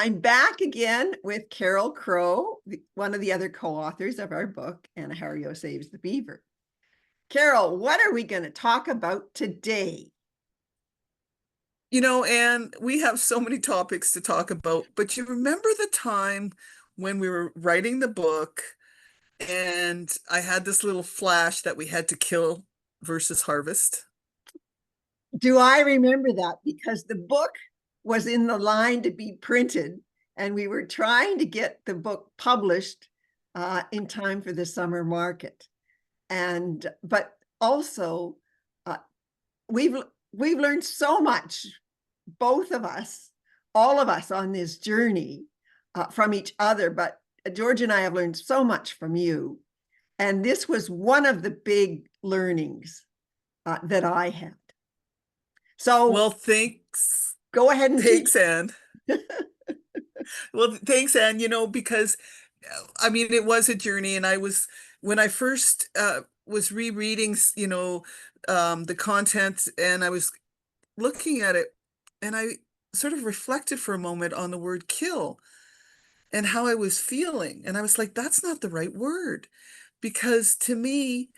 I'm back again with Carol Crowe, one of the other co-authors of our book, Anahario Saves the Beaver. Carol, what are we going to talk about today? And we have so many topics to talk about, but you remember the time when we were writing the book and I had this little flash that we had to kill versus harvest? Do I remember that? Because the book was in the line to be printed, and we were trying to get the book published in time for the summer market. But also, uh, we've learned so much, both of us, all of us on this journey from each other. But George and I have learned so much from you. And this was one of the big learnings that I had. So Well, thanks. go ahead and teach. Thanks, Anne. Well, thanks, Anne, because I mean, it was a journey. And when I first was rereading, the content, and I was looking at it, and I sort of reflected for a moment on the word kill and how I was feeling. And I was like, that's not the right word. Because to me,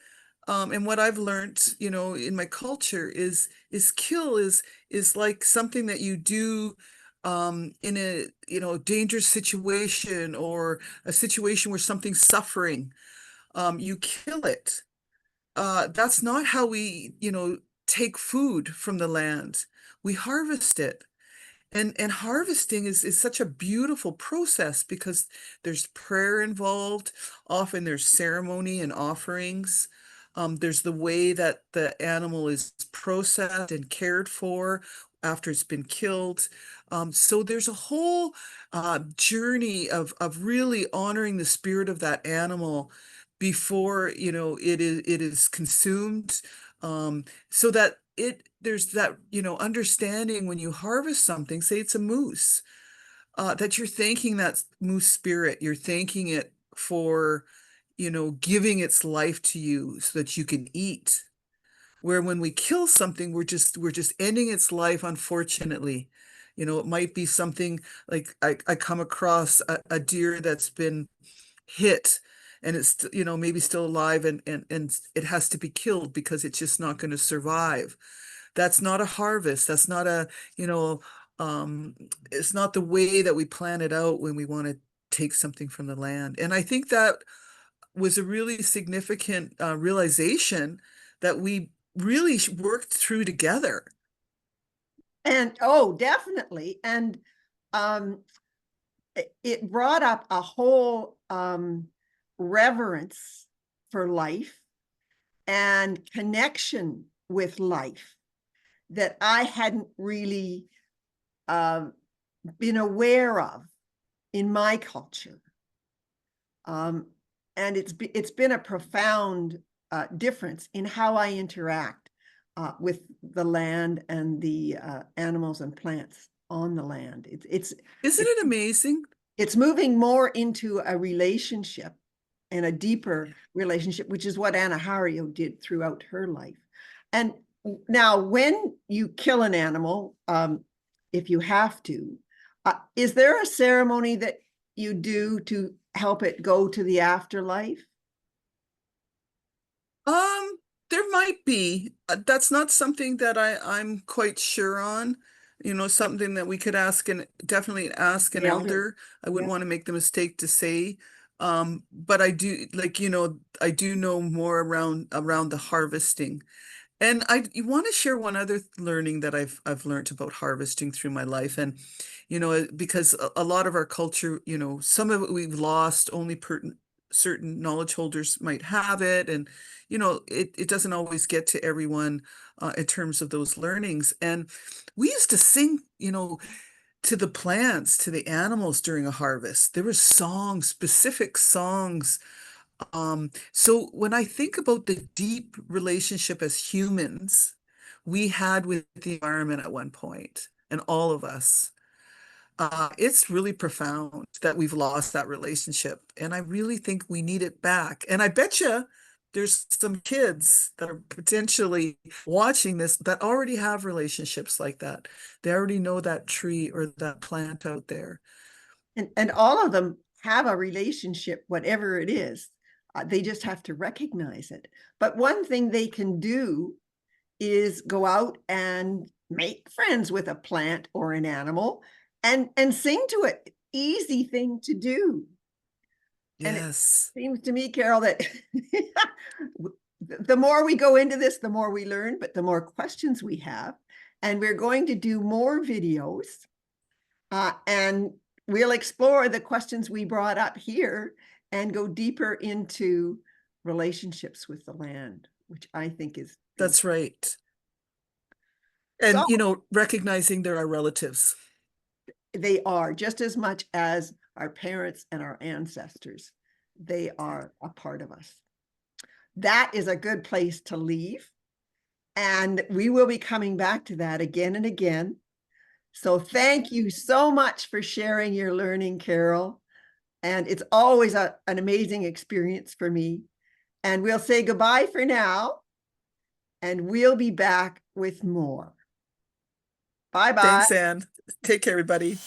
and what I've learned, in my culture is kill is like something that you do in a, dangerous situation, or a situation where something's suffering. You kill it. That's not how we, take food from the land. We harvest it. And harvesting is such a beautiful process because there's prayer involved. Often there's ceremony and offerings. There's the way that the animal is processed and cared for after it's been killed. So there's a whole journey of really honoring the spirit of that animal before, it is consumed. So that there's that, understanding when you harvest something, say it's a moose, that you're thanking that moose spirit. You're thanking it for, giving its life to you so that you can eat. Where when we kill something, we're just ending its life, unfortunately. It might be something like I come across a deer that's been hit, and it's, maybe still alive, and it has to be killed because it's just not going to survive. That's not a harvest. That's not a, um, it's not the way that we plan it out when we want to take something from the land. And I think that was a really significant realization that we really worked through together. And oh, definitely. And um, it brought up a whole reverence for life and connection with life that I hadn't really uh, been aware of in my culture. And it's been a profound difference in how I interact with the land and the animals and plants on the land. Isn't It's it amazing? it's moving more into a relationship, and a deeper relationship, which is what Anahario did throughout her life. And now, when you kill an animal, if you have to, is there a ceremony that you do to help it go to the afterlife? Um, there might be. That's not something that I'm quite sure on. Something that we could ask, and definitely ask an The elder. elder. I wouldn't Yeah. want to make the mistake to say. But I do, like, I do know more around the harvesting. And I you want to share one other learning that I've learned about harvesting through my life. And because a lot of our culture, some of it we've lost. Only certain knowledge holders might have it, and it doesn't always get to everyone in terms of those learnings. And we used to sing, to the plants, to the animals during a harvest. There were songs, specific songs. So when I think about the deep relationship as humans we had with the environment at one point, and all of us, it's really profound that we've lost that relationship. And I really think we need it back. And I bet you there's some kids that are potentially watching this that already have relationships like that. They already know that tree or that plant out there. And all of them have a relationship, whatever it is. They just have to recognize it. But one thing they can do is go out and make friends with a plant or an animal and sing to it. Easy thing to do. And it Yes. seems to me, Carol, that the more we go into this, the more we learn, but the more questions we have. And we're going to do more videos, and we'll explore the questions we brought up here and go deeper into relationships with the land, which I think is That's right. so. And, recognizing there are relatives. They are just as much as our parents and our ancestors. They are a part of us. That is a good place to leave. And we will be coming back to that again and again. So thank you so much for sharing your learning, Carol. And it's always an amazing experience for me. And we'll say goodbye for now. And we'll be back with more. Bye-bye. Thanks, Anne. Take care, everybody.